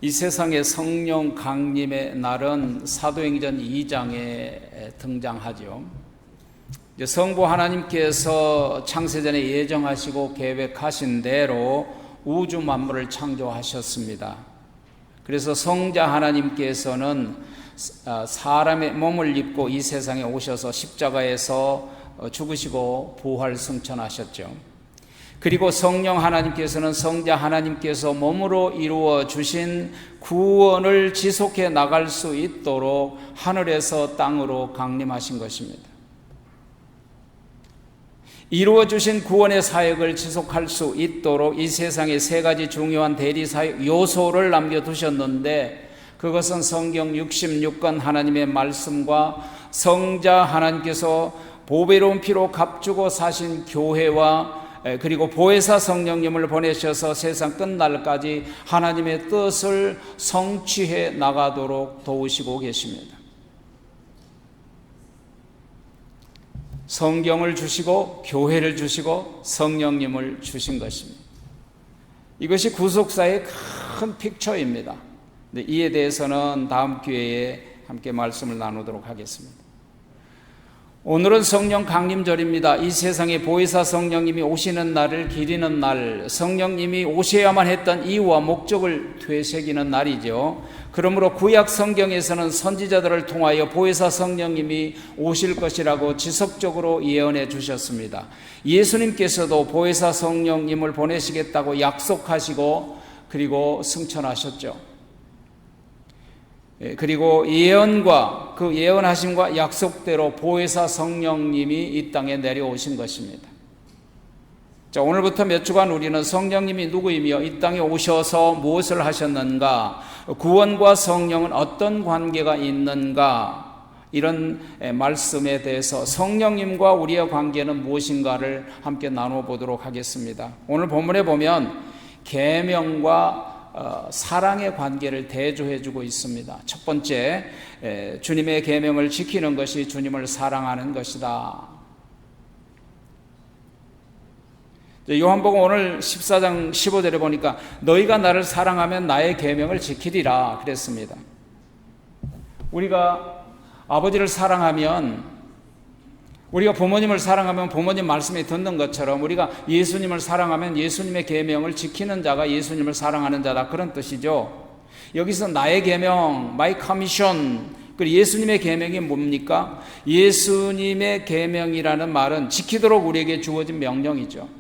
이 세상의 성령 강림의 날은 사도행전 2장에 등장하죠. 성부 하나님께서 창세전에 예정하시고 계획하신 대로 우주 만물을 창조하셨습니다. 그래서 성자 하나님께서는 사람의 몸을 입고 이 세상에 오셔서 십자가에서 죽으시고 부활 승천하셨죠. 그리고 성령 하나님께서는 성자 하나님께서 몸으로 이루어 주신 구원을 지속해 나갈 수 있도록 하늘에서 땅으로 강림하신 것입니다. 이루어 주신 구원의 사역을 지속할 수 있도록 이 세상에 세 가지 중요한 대리사역 요소를 남겨두셨는데, 그것은 성경 66권 하나님의 말씀과 성자 하나님께서 보배로운 피로 값주고 사신 교회와 그리고 보혜사 성령님을 보내셔서 세상 끝날까지 하나님의 뜻을 성취해 나가도록 도우시고 계십니다. 성경을 주시고 교회를 주시고 성령님을 주신 것입니다. 이것이 구속사의 큰 픽처입니다. 이에 대해서는 다음 기회에 함께 말씀을 나누도록 하겠습니다. 오늘은 성령 강림절입니다. 이 세상에 보혜사 성령님이 오시는 날을 기리는 날, 성령님이 오셔야만 했던 이유와 목적을 되새기는 날이죠. 그러므로 구약 성경에서는 선지자들을 통하여 보혜사 성령님이 오실 것이라고 지속적으로 예언해 주셨습니다. 예수님께서도 보혜사 성령님을 보내시겠다고 약속하시고 그리고 승천하셨죠. 그리고 예언과 그 예언하심과 약속대로 보혜사 성령님이 이 땅에 내려오신 것입니다. 자, 오늘부터 몇 주간 우리는 성령님이 누구이며 이 땅에 오셔서 무엇을 하셨는가, 구원과 성령은 어떤 관계가 있는가, 이런 말씀에 대해서 성령님과 우리의 관계는 무엇인가를 함께 나눠보도록 하겠습니다. 오늘 본문에 보면 계명과 사랑의 관계를 대조해주고 있습니다. 첫 번째, 주님의 계명을 지키는 것이 주님을 사랑하는 것이다. 요한복음 오늘 14장 15절에 보니까 너희가 나를 사랑하면 나의 계명을 지키리라 그랬습니다. 우리가 아버지를 사랑하면, 우리가 부모님을 사랑하면 부모님 말씀에 듣는 것처럼 우리가 예수님을 사랑하면 예수님의 계명을 지키는 자가 예수님을 사랑하는 자다, 그런 뜻이죠. 여기서 나의 계명, my commission, 그리고 예수님의 계명이 뭡니까? 예수님의 계명이라는 말은 지키도록 우리에게 주어진 명령이죠.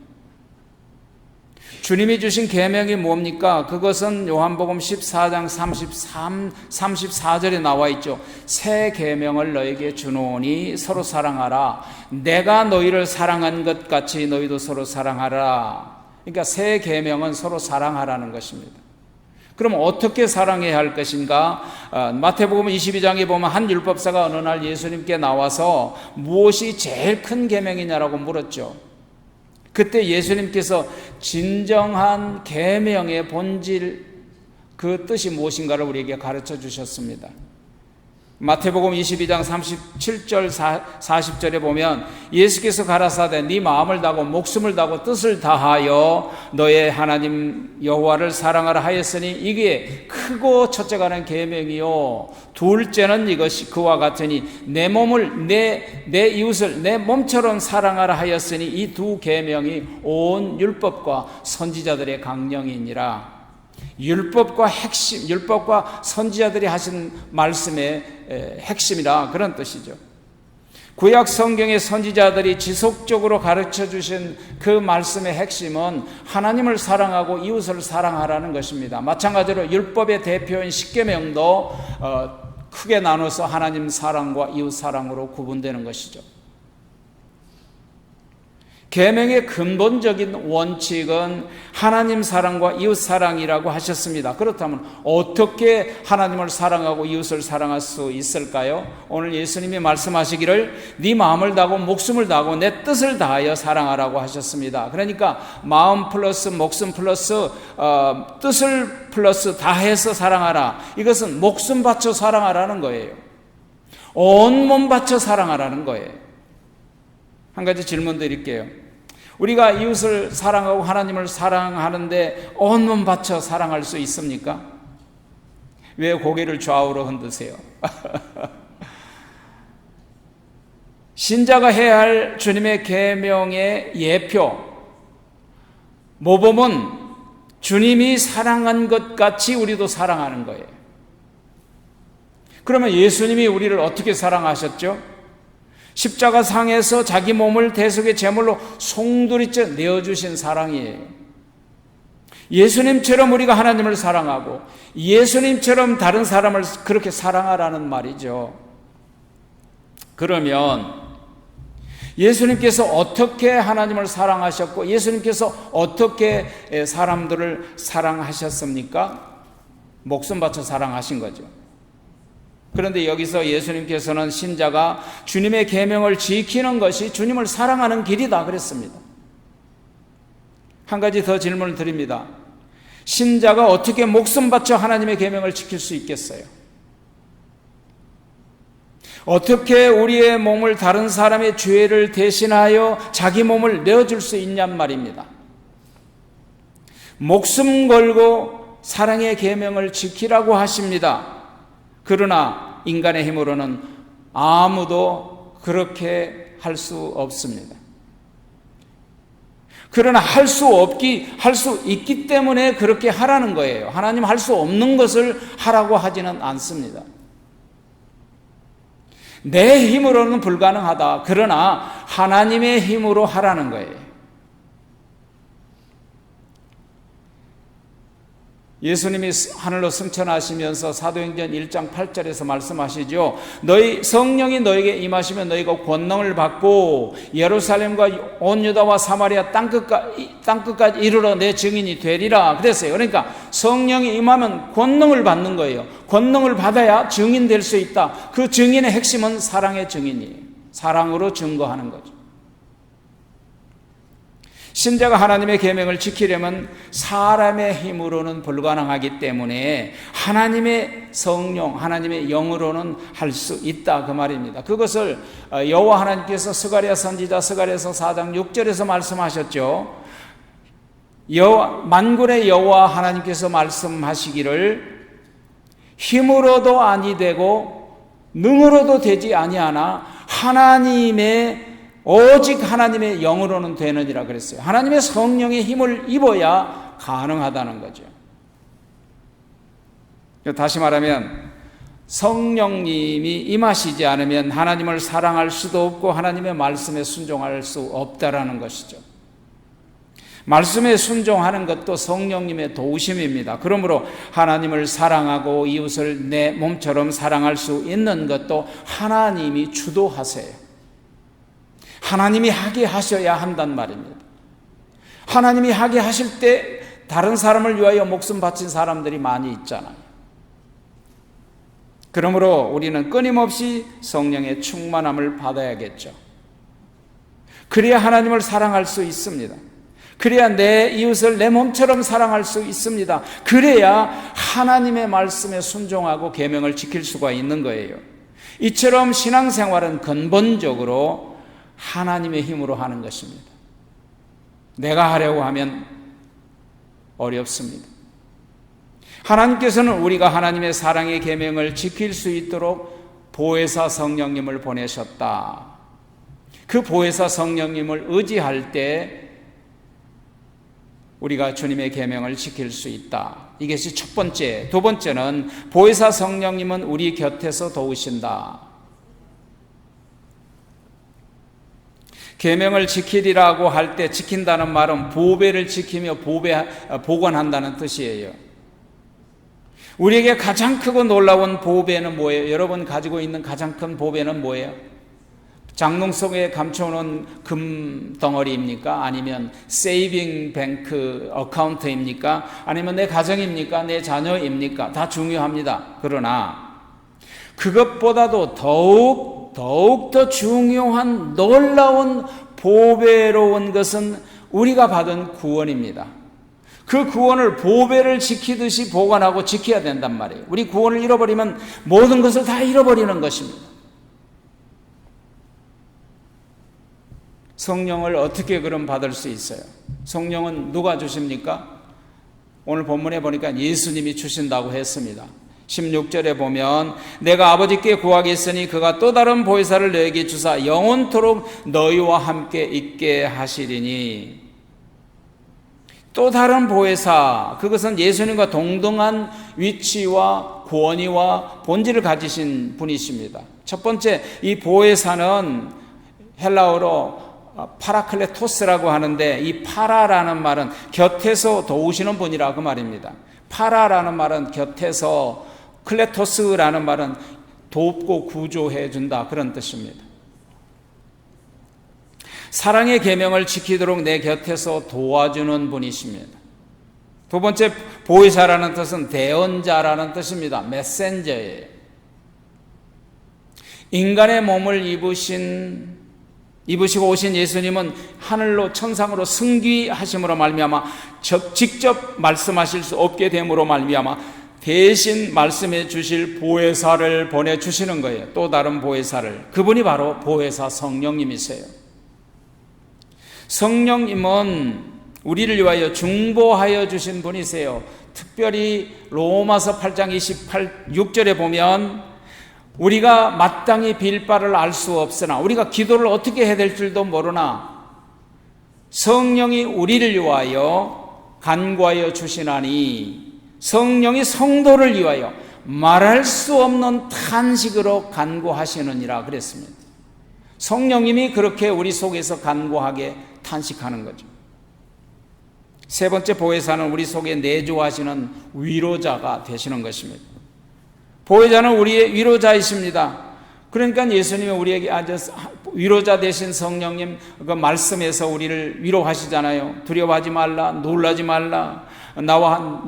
주님이 주신 계명이 뭡니까? 그것은 요한복음 14장 34절에 나와 있죠. 새 계명을 너에게 주노니 서로 사랑하라. 내가 너희를 사랑한 것 같이 너희도 서로 사랑하라. 그러니까 새 계명은 서로 사랑하라는 것입니다. 그럼 어떻게 사랑해야 할 것인가? 마태복음 22장에 보면 한 율법사가 어느 날 예수님께 나와서 무엇이 제일 큰 계명이냐라고 물었죠. 그때 예수님께서 진정한 계명의 본질, 그 뜻이 무엇인가를 우리에게 가르쳐 주셨습니다. 마태복음 22장 37절 40절에 보면 예수께서 가라사대 네 마음을 다하고 목숨을 다하고 뜻을 다하여 너의 하나님 여호와를 사랑하라 하였으니 이게 크고 첫째가는 계명이요 둘째는 이것이 그와 같으니 내 몸을 내 이웃을 내 몸처럼 사랑하라 하였으니 이 두 계명이 온 율법과 선지자들의 강령이니라. 율법과 핵심, 율법과 선지자들이 하신 말씀의 핵심이라, 그런 뜻이죠. 구약 성경의 선지자들이 지속적으로 가르쳐 주신 그 말씀의 핵심은 하나님을 사랑하고 이웃을 사랑하라는 것입니다. 마찬가지로 율법의 대표인 십계명도 크게 나눠서 하나님 사랑과 이웃 사랑으로 구분되는 것이죠. 계명의 근본적인 원칙은 하나님 사랑과 이웃 사랑이라고 하셨습니다. 그렇다면 어떻게 하나님을 사랑하고 이웃을 사랑할 수 있을까요? 오늘 예수님이 말씀하시기를 네 마음을 다하고 목숨을 다하고 내 뜻을 다하여 사랑하라고 하셨습니다. 그러니까 마음 플러스 목숨 플러스 뜻을 플러스 다해서 사랑하라. 이것은 목숨 바쳐 사랑하라는 거예요. 온몸 바쳐 사랑하라는 거예요. 한 가지 질문 드릴게요. 우리가 이웃을 사랑하고 하나님을 사랑하는데 온몸 바쳐 사랑할 수 있습니까? 왜 고개를 좌우로 흔드세요? 신자가 해야 할 주님의 계명의 예표, 모범은 주님이 사랑한 것 같이 우리도 사랑하는 거예요. 그러면 예수님이 우리를 어떻게 사랑하셨죠? 십자가 상에서 자기 몸을 대속의 제물로 송두리째 내어주신 사랑이에요. 예수님처럼 우리가 하나님을 사랑하고 예수님처럼 다른 사람을 그렇게 사랑하라는 말이죠. 그러면 예수님께서 어떻게 하나님을 사랑하셨고 예수님께서 어떻게 사람들을 사랑하셨습니까? 목숨 바쳐 사랑하신 거죠. 그런데 여기서 예수님께서는 신자가 주님의 계명을 지키는 것이 주님을 사랑하는 길이다 그랬습니다. 한 가지 더 질문을 드립니다. 신자가 어떻게 목숨 바쳐 하나님의 계명을 지킬 수 있겠어요? 어떻게 우리의 몸을 다른 사람의 죄를 대신하여 자기 몸을 내어줄 수 있냔 말입니다. 목숨 걸고 사랑의 계명을 지키라고 하십니다. 그러나 인간의 힘으로는 아무도 그렇게 할 수 없습니다. 그러나 할 수 있기 때문에 그렇게 하라는 거예요. 하나님 할 수 없는 것을 하라고 하지는 않습니다. 내 힘으로는 불가능하다. 그러나 하나님의 힘으로 하라는 거예요. 예수님이 하늘로 승천하시면서 사도행전 1장 8절에서 말씀하시죠. 너희 성령이 너에게 임하시면 너희가 권능을 받고 예루살렘과 온 유다와 사마리아 땅끝까지 이르러 내 증인이 되리라 그랬어요. 그러니까 성령이 임하면 권능을 받는 거예요. 권능을 받아야 증인 될 수 있다. 그 증인의 핵심은 사랑의 증인이에요. 사랑으로 증거하는 거죠. 신자가 하나님의 계명을 지키려면 사람의 힘으로는 불가능하기 때문에 하나님의 성령, 하나님의 영으로는 할 수 있다 그 말입니다. 그것을 여호와 하나님께서 스가랴 선지자 스가랴서 4장 6절에서 말씀하셨죠. 만군의 여호와 하나님께서 말씀하시기를 힘으로도 아니 되고 능으로도 되지 아니하나 오직 하나님의 영으로는 되느니라 그랬어요. 하나님의 성령의 힘을 입어야 가능하다는 거죠. 다시 말하면 성령님이 임하시지 않으면 하나님을 사랑할 수도 없고 하나님의 말씀에 순종할 수 없다라는 것이죠. 말씀에 순종하는 것도 성령님의 도우심입니다. 그러므로 하나님을 사랑하고 이웃을 내 몸처럼 사랑할 수 있는 것도 하나님이 주도하세요. 하나님이 하게 하셔야 한단 말입니다. 하나님이 하게 하실 때 다른 사람을 위하여 목숨 바친 사람들이 많이 있잖아요. 그러므로 우리는 끊임없이 성령의 충만함을 받아야겠죠. 그래야 하나님을 사랑할 수 있습니다. 그래야 내 이웃을 내 몸처럼 사랑할 수 있습니다. 그래야 하나님의 말씀에 순종하고 계명을 지킬 수가 있는 거예요. 이처럼 신앙생활은 근본적으로 하나님의 힘으로 하는 것입니다. 내가 하려고 하면 어렵습니다. 하나님께서는 우리가 하나님의 사랑의 계명을 지킬 수 있도록 보혜사 성령님을 보내셨다. 그 보혜사 성령님을 의지할 때 우리가 주님의 계명을 지킬 수 있다. 이것이 첫 번째. 두 번째는 보혜사 성령님은 우리 곁에서 도우신다. 계명을 지키리라고 할 때 지킨다는 말은 보배를 지키며 보관한다는 뜻이에요. 우리에게 가장 크고 놀라운 보배는 뭐예요? 여러분 가지고 있는 가장 큰 보배는 뭐예요? 장롱 속에 감춰놓은 금 덩어리입니까? 아니면 세이빙 뱅크 어카운트입니까? 아니면 내 가정입니까? 내 자녀입니까? 다 중요합니다. 그러나 그것보다도 더욱 더 중요한 놀라운 보배로운 것은 우리가 받은 구원입니다. 그 구원을 보배를 지키듯이 보관하고 지켜야 된단 말이에요. 우리 구원을 잃어버리면 모든 것을 다 잃어버리는 것입니다. 성령을 어떻게 그럼 받을 수 있어요? 성령은 누가 주십니까? 오늘 본문에 보니까 예수님이 주신다고 했습니다. 16절에 보면 내가 아버지께 구하겠으니 그가 또 다른 보혜사를 너에게 주사 영원토록 너희와 함께 있게 하시리니. 또 다른 보혜사, 그것은 예수님과 동등한 위치와 권위와 본질을 가지신 분이십니다. 첫 번째, 이 보혜사는 헬라어로 파라클레토스라고 하는데, 이 파라라는 말은 곁에서 도우시는 분이라 그 말입니다. 파라라는 말은 곁에서, 클레토스라는 말은 돕고 구조해 준다, 그런 뜻입니다. 사랑의 계명을 지키도록 내 곁에서 도와주는 분이십니다. 두 번째, 보혜사라는 뜻은 대언자라는 뜻입니다. 메센저예요. 인간의 몸을 입으시고 오신 예수님은 하늘로 천상으로 승귀하심으로 말미암아 직접 말씀하실 수 없게 됨으로 말미암아 대신 말씀해 주실 보혜사를 보내주시는 거예요. 또 다른 보혜사를. 그분이 바로 보혜사 성령님이세요. 성령님은 우리를 위하여 중보하여 주신 분이세요. 특별히 로마서 8장 26절에 보면 우리가 마땅히 빌 바를 알 수 없으나 우리가 기도를 어떻게 해야 될 줄도 모르나 성령이 우리를 위하여 간구하여 주시나니 성령이 성도를 위하여 말할 수 없는 탄식으로 간구하시느니라 그랬습니다. 성령님이 그렇게 우리 속에서 간구하게 탄식하는 거죠. 세 번째 보혜사는 우리 속에 내주하시는 위로자가 되시는 것입니다. 보혜자는 우리의 위로자이십니다. 그러니까 예수님이 우리에게 위로자 되신 성령님 그 말씀에서 우리를 위로하시잖아요. 두려워하지 말라, 놀라지 말라,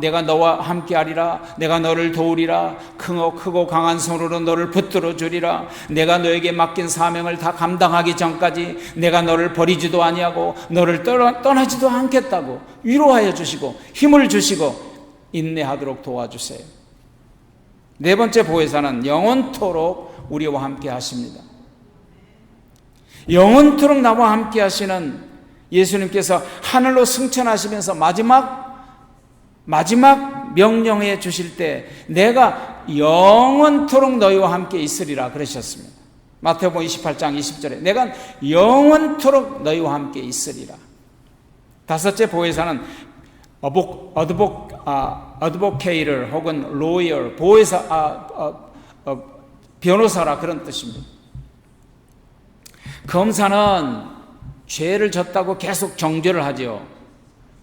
내가 너와 함께하리라, 내가 너를 도우리라, 크고 강한 손으로 너를 붙들어 주리라, 내가 너에게 맡긴 사명을 다 감당하기 전까지 내가 너를 버리지도 아니하고 너를 떠나지도 않겠다고 위로하여 주시고 힘을 주시고 인내하도록 도와주세요. 네 번째 보혜사는 영원토록 우리와 함께 하십니다. 영원토록 나와 함께 하시는 예수님께서 하늘로 승천하시면서 마지막 명령해 주실 때 내가 영원토록 너희와 함께 있으리라 그러셨습니다. 마태복음 28장 20절에 내가 영원토록 너희와 함께 있으리라. 다섯째 보혜사는 어드보케이터 혹은 로이어, 변호사라 그런 뜻입니다. 검사는 죄를 졌다고 계속 정죄를 하죠.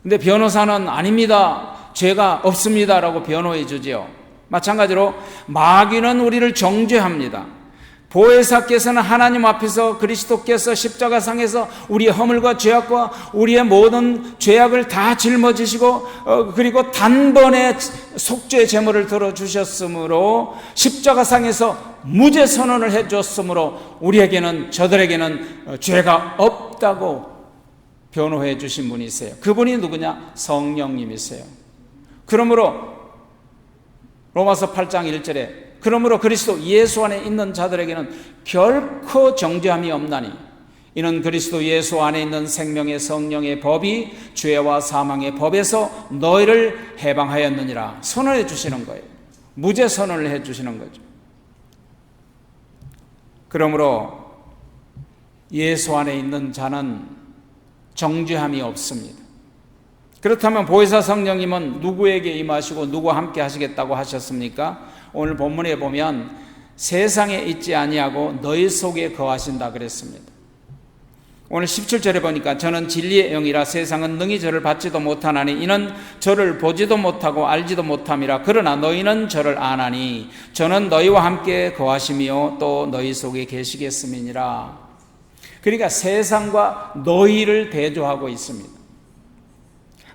근데 변호사는 아닙니다, 죄가 없습니다라고 변호해 주지요. 마찬가지로 마귀는 우리를 정죄합니다. 보혜사께서는 하나님 앞에서 그리스도께서 십자가상에서 우리의 허물과 죄악과 우리의 모든 죄악을 다 짊어지시고 그리고 단번에 속죄 제물을 들어주셨으므로 십자가상에서 무죄 선언을 해줬으므로 우리에게는 저들에게는 죄가 없다고 변호해 주신 분이세요. 그분이 누구냐? 성령님이세요. 그러므로 로마서 8장 1절에 그러므로 그리스도 예수 안에 있는 자들에게는 결코 정죄함이 없나니 이는 그리스도 예수 안에 있는 생명의 성령의 법이 죄와 사망의 법에서 너희를 해방하였느니라 선언해 주시는 거예요. 무죄 선언을 해 주시는 거죠. 그러므로 예수 안에 있는 자는 정죄함이 없습니다. 그렇다면 보혜사 성령님은 누구에게 임하시고 누구와 함께 하시겠다고 하셨습니까? 오늘 본문에 보면 세상에 있지 아니하고 너희 속에 거하신다 그랬습니다. 오늘 17절에 보니까 저는 진리의 영이라 세상은 능히 저를 받지도 못하나니 이는 저를 보지도 못하고 알지도 못함이라. 그러나 너희는 저를 아나니 저는 너희와 함께 거하시며 또 너희 속에 계시겠음이니라. 그러니까 세상과 너희를 대조하고 있습니다.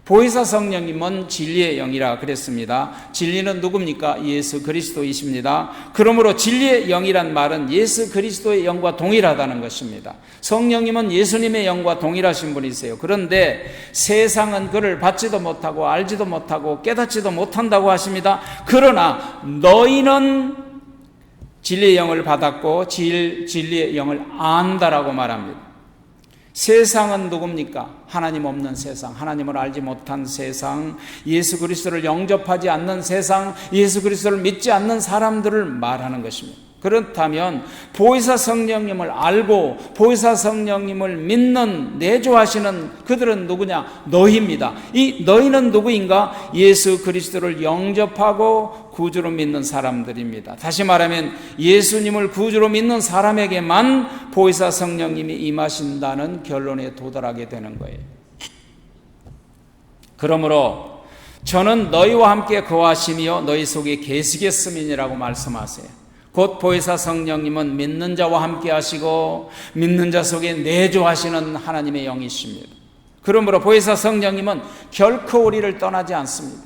보혜사 성령님은 진리의 영이라 그랬습니다. 진리는 누굽니까? 예수 그리스도이십니다. 그러므로 진리의 영이란 말은 예수 그리스도의 영과 동일하다는 것입니다. 성령님은 예수님의 영과 동일하신 분이세요. 그런데 세상은 그를 받지도 못하고 알지도 못하고 깨닫지도 못한다고 하십니다. 그러나 너희는 진리의 영을 받았고 진리의 영을 안다라고 말합니다. 세상은 누굽니까? 하나님 없는 세상, 하나님을 알지 못한 세상, 예수 그리스도를 영접하지 않는 세상, 예수 그리스도를 믿지 않는 사람들을 말하는 것입니다. 그렇다면 보혜사 성령님을 알고 보혜사 성령님을 믿는, 내조하시는 그들은 누구냐? 너희입니다. 이 너희는 누구인가? 예수 그리스도를 영접하고 구주로 믿는 사람들입니다. 다시 말하면 예수님을 구주로 믿는 사람에게만 보혜사 성령님이 임하신다는 결론에 도달하게 되는 거예요. 그러므로 저는 너희와 함께 거하시며 너희 속에 계시겠음이니라고 말씀하세요. 곧 보혜사 성령님은 믿는 자와 함께 하시고 믿는 자 속에 내조하시는 하나님의 영이십니다. 그러므로 보혜사 성령님은 결코 우리를 떠나지 않습니다.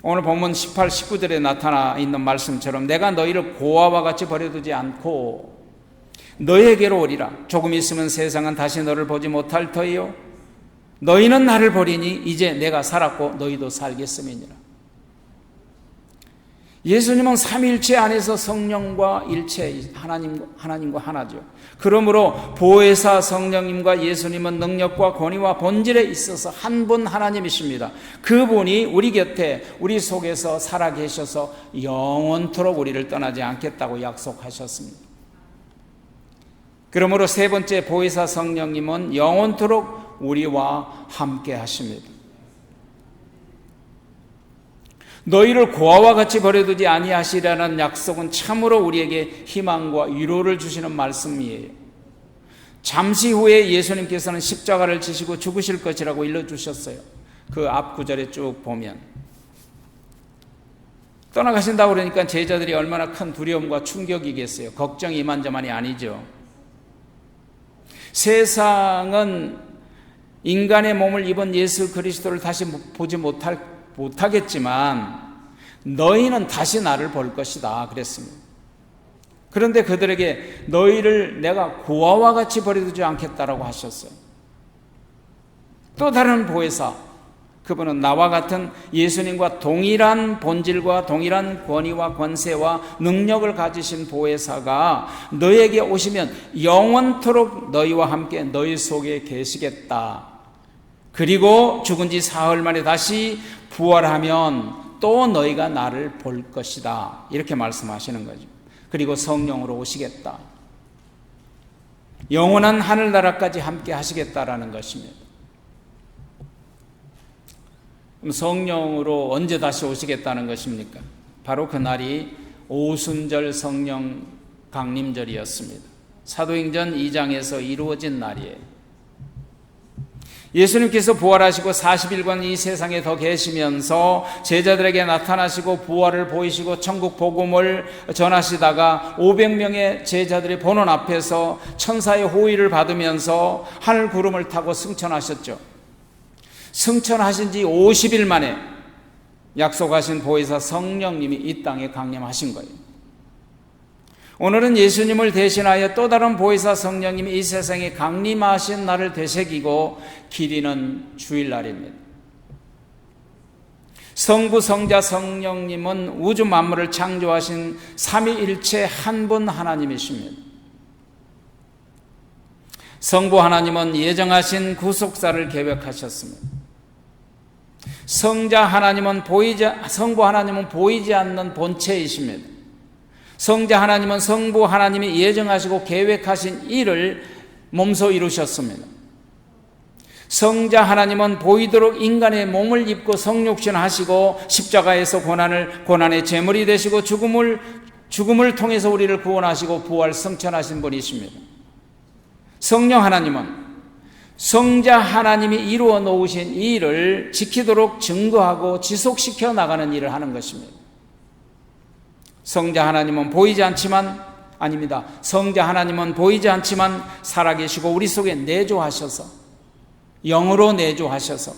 오늘 본문 18, 19절에 나타나 있는 말씀처럼 내가 너희를 고아와 같이 버려두지 않고 너희에게로 오리라. 조금 있으면 세상은 다시 너를 보지 못할 터이요 너희는 나를 보리니 이제 내가 살았고 너희도 살겠음이니라. 예수님은 삼위일체 안에서 성령과 일체, 하나님과 하나죠. 그러므로 보혜사 성령님과 예수님은 능력과 권위와 본질에 있어서 한 분 하나님이십니다. 그분이 우리 곁에, 우리 속에서 살아계셔서 영원토록 우리를 떠나지 않겠다고 약속하셨습니다. 그러므로 세 번째 보혜사 성령님은 영원토록 우리와 함께 하십니다. 너희를 고아와 같이 버려두지 아니하시라는 약속은 참으로 우리에게 희망과 위로를 주시는 말씀이에요. 잠시 후에 예수님께서는 십자가를 지시고 죽으실 것이라고 일러주셨어요. 그 앞 구절에 쭉 보면 떠나가신다고 그러니까 제자들이 얼마나 큰 두려움과 충격이겠어요. 걱정이 이만저만이 아니죠. 세상은 인간의 몸을 입은 예수 그리스도를 다시 보지 못하겠지만 너희는 다시 나를 볼 것이다 그랬습니다. 그런데 그들에게 너희를 내가 고아와 같이 버려두지 않겠다라고 하셨어요. 또 다른 보혜사, 그분은 나와 같은 예수님과 동일한 본질과 동일한 권위와 권세와 능력을 가지신 보혜사가 너희에게 오시면 영원토록 너희와 함께 너희 속에 계시겠다. 그리고 죽은 지 사흘 만에 다시 부활하면 또 너희가 나를 볼 것이다. 이렇게 말씀하시는 거죠. 그리고 성령으로 오시겠다. 영원한 하늘나라까지 함께 하시겠다라는 것입니다. 그럼 성령으로 언제 다시 오시겠다는 것입니까? 바로 그날이 오순절 성령 강림절이었습니다. 사도행전 2장에서 이루어진 날이에요. 예수님께서 부활하시고 40일간 이 세상에 더 계시면서 제자들에게 나타나시고 부활을 보이시고 천국 복음을 전하시다가 500명의 제자들이 보는 앞에서 천사의 호의를 받으면서 하늘 구름을 타고 승천하셨죠. 승천하신 지 50일 만에 약속하신 보혜사 성령님이 이 땅에 강림하신 거예요. 오늘은 예수님을 대신하여 또 다른 보혜사 성령님이 이 세상에 강림하신 날을 되새기고 기리는 주일날입니다. 성부, 성자, 성령님은 우주 만물을 창조하신 삼위일체 한 분 하나님이십니다. 성부 하나님은 예정하신 구속사를 계획하셨습니다. 성부 하나님은 보이지 않는 본체이십니다. 성자 하나님은 성부 하나님이 예정하시고 계획하신 일을 몸소 이루셨습니다. 성자 하나님은 보이도록 인간의 몸을 입고 성육신 하시고 십자가에서 고난의 제물이 되시고 죽음을 통해서 우리를 구원하시고 부활 승천하신 분이십니다. 성령 하나님은 성자 하나님이 이루어 놓으신 이 일을 지키도록 증거하고 지속시켜 나가는 일을 하는 것입니다. 성자 하나님은 보이지 않지만 성자 하나님은 보이지 않지만 살아계시고 우리 속에 내조하셔서 영으로 내조하셔서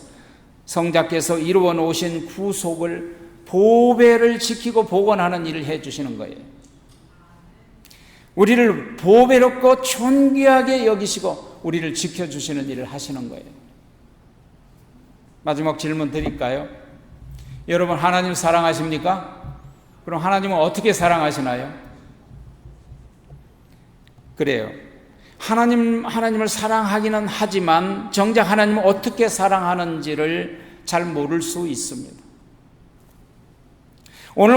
성자께서 이루어 놓으신 구속을 보배를 지키고 복원하는 일을 해주시는 거예요. 우리를 보배롭고 존귀하게 여기시고 우리를 지켜주시는 일을 하시는 거예요. 마지막 질문 드릴까요? 여러분 하나님 사랑하십니까? 그럼 하나님은 어떻게 사랑하시나요? 그래요. 하나님을 사랑하기는 하지만 정작 하나님을 어떻게 사랑하는지를 잘 모를 수 있습니다. 오늘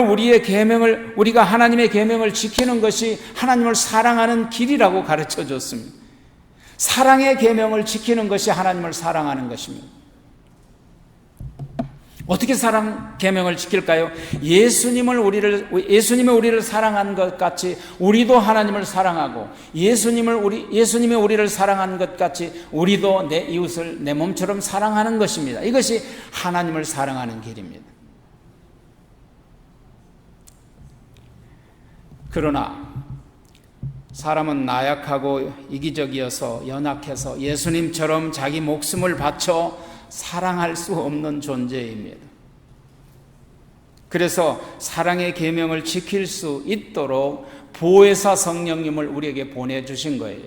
우리가 하나님의 계명을 지키는 것이 하나님을 사랑하는 길이라고 가르쳐 줬습니다. 사랑의 계명을 지키는 것이 하나님을 사랑하는 것입니다. 어떻게 계명을 지킬까요? 예수님이 우리를 사랑한 것 같이 우리도 하나님을 사랑하고, 예수님이 우리를 사랑한 것 같이 우리도 내 이웃을 내 몸처럼 사랑하는 것입니다. 이것이 하나님을 사랑하는 길입니다. 그러나 사람은 나약하고 이기적이어서 연약해서 예수님처럼 자기 목숨을 바쳐 사랑할 수 없는 존재입니다. 그래서 사랑의 계명을 지킬 수 있도록 보혜사 성령님을 우리에게 보내주신 거예요.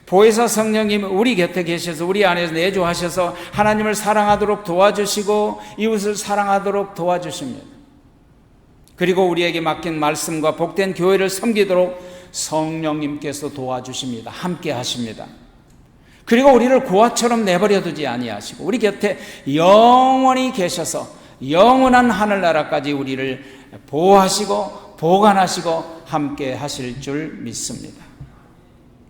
보혜사 성령님이 우리 곁에 계셔서 우리 안에서 내주하셔서 하나님을 사랑하도록 도와주시고 이웃을 사랑하도록 도와주십니다. 그리고 우리에게 맡긴 말씀과 복된 교회를 섬기도록 성령님께서 도와주십니다. 함께 하십니다. 그리고 우리를 고아처럼 내버려 두지 아니하시고 우리 곁에 영원히 계셔서 영원한 하늘나라까지 우리를 보호하시고 보관하시고 함께 하실 줄 믿습니다.